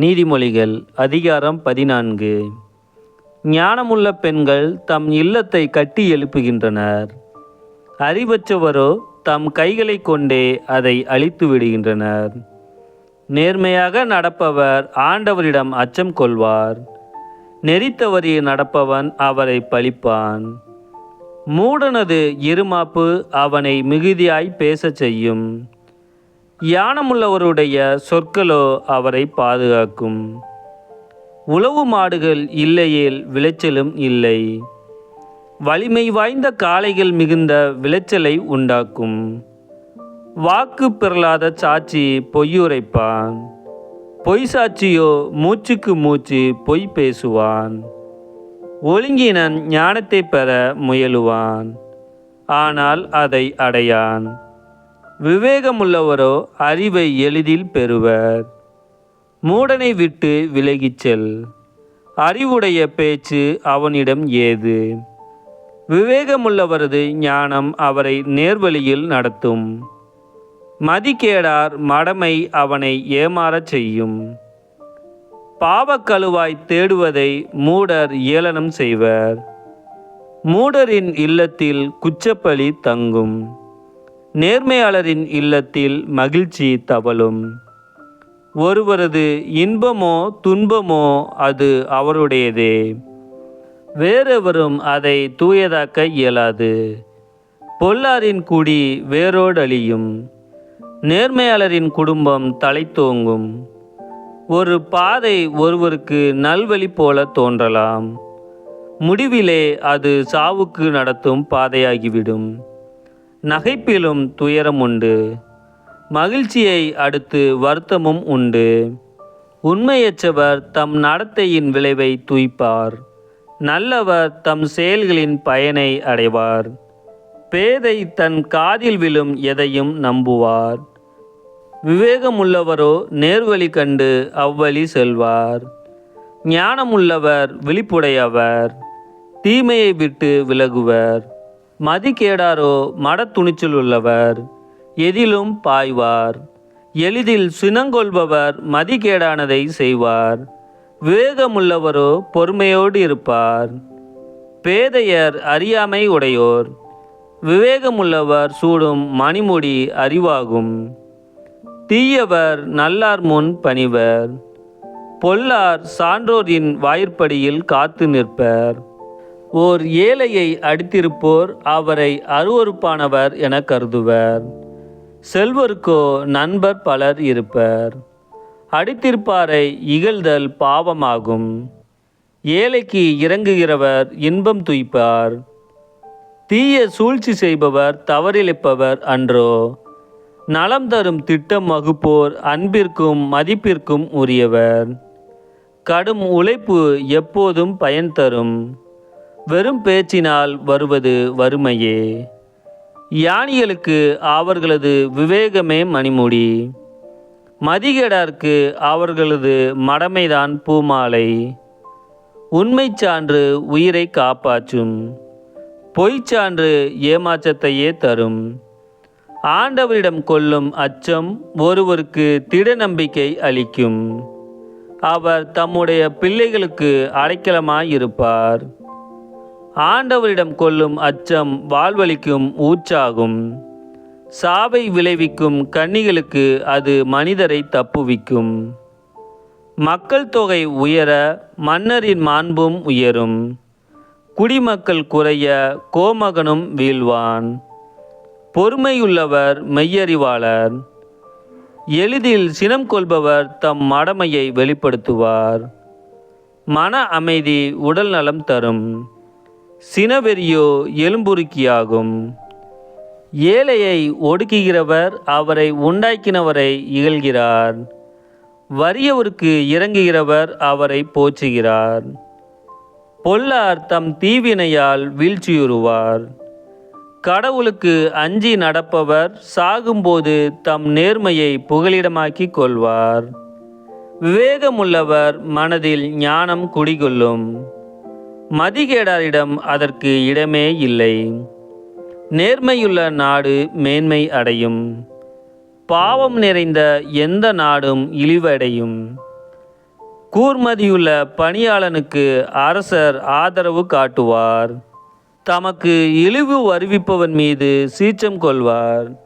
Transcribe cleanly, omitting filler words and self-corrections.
நீதிமொழிகள் அதிகாரம் 14. ஞானமுள்ள பெண்கள் தம் இல்லத்தை கட்டி எழுப்புகின்றனர். அறிவற்றவரோ தம் கைகளை கொண்டே அதை அழித்து விடுகின்றனர். நேர்மையாக நடப்பவர் ஆண்டவரிடம் அச்சம் கொள்வார். நெறித்தவறி நடப்பவன் அவரை பழிப்பான். மூடனது இருமாப்பு அவனை மிகுதியாய் பேசச் செய்யும். ஞானமுள்ளவருடைய சொற்களோ அவரை பாதுகாக்கும். உழவு மாடுகள் இல்லையேல் விளைச்சலும் இல்லை. வலிமை வாய்ந்த காளைகள் மிகுந்த விளைச்சலை உண்டாக்கும். வாக்கு பெறலாத சாட்சி பொய்யுரைப்பான். பொய் சாட்சியோ மூச்சுக்கு மூச்சு பொய் பேசுவான். ஒழுங்கினன் ஞானத்தை பெற முயலுவான், ஆனால் அதை அடையான். விவேகமுள்ளவரோ அறிவை எளிதில் பெறுவர். மூடனை விட்டு விலகிச் செல். அறிவுடைய பேச்சு அவனிடம் ஏது. விவேகமுள்ளவரது ஞானம் அவரை நேர்வழியில் நடத்தும். மதிகேடார் மடமை அவனை ஏமாறச் செய்யும். பாவக்கழுவாய் தேடுவதை மூடர் ஏளனம் செய்வர். மூடரின் இல்லத்தில் குச்சப்பழி தங்கும். நேர்மையாளரின் இல்லத்தில் மகிழ்ச்சி தவழும். ஒருவரது இன்பமோ துன்பமோ அது அவருடையதே. வேறெவரும் அதை தூயதாக்க இயலாது. பொல்லாரின் குடி வேரோடு அழியும். நேர்மையாளரின் குடும்பம் தலைத்தோங்கும். ஒரு பாதை ஒருவருக்கு நல்வழி போல தோன்றலாம், முடிவிலே அது சாவுக்கு நடத்தும் பாதையாகிவிடும். நகைப்பிலும் துயரம் உண்டு, மகிழ்ச்சியை அடுத்து வருத்தமும் உண்டு. உண்மையற்றவர் தம் நடத்தையின் விளைவை துய்ப்பார். நல்லவர் தம் செயல்களின் பயனை அடைவார். பேதை தன் காதில் விழும் எதையும் நம்புவார். விவேகமுள்ளவரோ நேர்வழி கண்டு அவ்வழி செல்வார். ஞானமுள்ளவர் விழிப்புடையவர், தீமையை விட்டு விலகுவர். மதிகேடாரோ மடத்துணிச்சல் உள்ளவர், எதிலும் பாய்வார். எளிதில் சினங்கொள்பவர் மதிகேடானதை செய்வார். விவேகமுள்ளவரோ பொறுமையோடு இருப்பார். பேதையர் அறியாமை உடையோர். விவேகமுள்ளவர் சூடும் மணிமுடி அறிவாகும். தீயவர் நல்லார் முன் பணிவர். பொல்லார் சான்றோரின் வாயிற்படியில் காத்து நிற்பர். ஓர் ஏழையை அடித்திருப்போர் அவரை அருவருப்பானவர் என கருதுவர். செல்வருக்கோ நண்பர் பலர் இருப்பர். அடித்திருப்பாரை இகழ்தல் பாவமாகும். ஏழைக்கு இறங்குகிறவர் இன்பம் துய்ப்பார். தீய சூழ்ச்சி செய்பவர் தவறிழைப்பவர் அன்றோ. நலம் தரும் திட்டம் வகுப்போர் அன்பிற்கும் மதிப்பிற்கும் உரியவர். கடும் உழைப்பு எப்போதும் பயன் தரும். வெறும் பேச்சினால் வருவது வறுமையே. ஞானிகளுக்கு அவர்களது விவேகமே மணிமுடி. மதிகேடார்க்கு அவர்களது மடமைதான் பூமாலை. உண்மை சான்று உயிரை காப்பாற்றும். பொய்ச்சான்று ஏமாற்றத்தையே தரும். ஆண்டவரிடம் கொள்ளும் அச்சம் ஒருவருக்கு திட நம்பிக்கை அளிக்கும். அவர் தம்முடைய பிள்ளைகளுக்கு அடைக்கலமாயிருப்பார். ஆண்டவரிடம் கொள்ளும் அச்சம் வாழ்வளிக்கும் ஊற்றாகும். சாவை விளைவிக்கும் கன்னிகளுக்கு அது மனிதரை தப்புவிக்கும். மக்கள் தொகை உயர மன்னரின் மாண்பும் உயரும். குடிமக்கள் குறைய கோமகனும் வீழ்வான். பொறுமையுள்ளவர் மெய்யறிவாளர். எளிதில் சினம் கொள்பவர் தம் மடமையை வெளிப்படுத்துவார். மன அமைதி உடல் நலம் தரும். சினவெறியோ எலும்புருக்கியாகும். ஏழையை ஒடுக்குகிறவர் அவரை உண்டாக்கினவரை இகழ்கிறார். வறியவருக்கு இறங்குகிறவர் அவரை போற்றுகிறார். பொல்லார் தம் தீவினையால் வீழ்ச்சியுறுவார். கடவுளுக்கு அஞ்சி நடப்பவர் சாகும்போது தம் நேர்மையை புகலிடமாக்கிக் கொள்வார். விவேகமுள்ளவர் மனதில் ஞானம் குடிகொள்ளும். மதிகேடாரிடம் அதற்கு இடமே இல்லை. நேர்மையுள்ள நாடு மேன்மை அடையும். பாவம் நிறைந்த எந்த நாடும் இழிவடையும். கூர்மதியுள்ள பணியாளனுக்கு அரசர் ஆதரவு காட்டுவார். தமக்கு இழிவு வருவிப்பவன் மீது சீற்றம் கொள்வார்.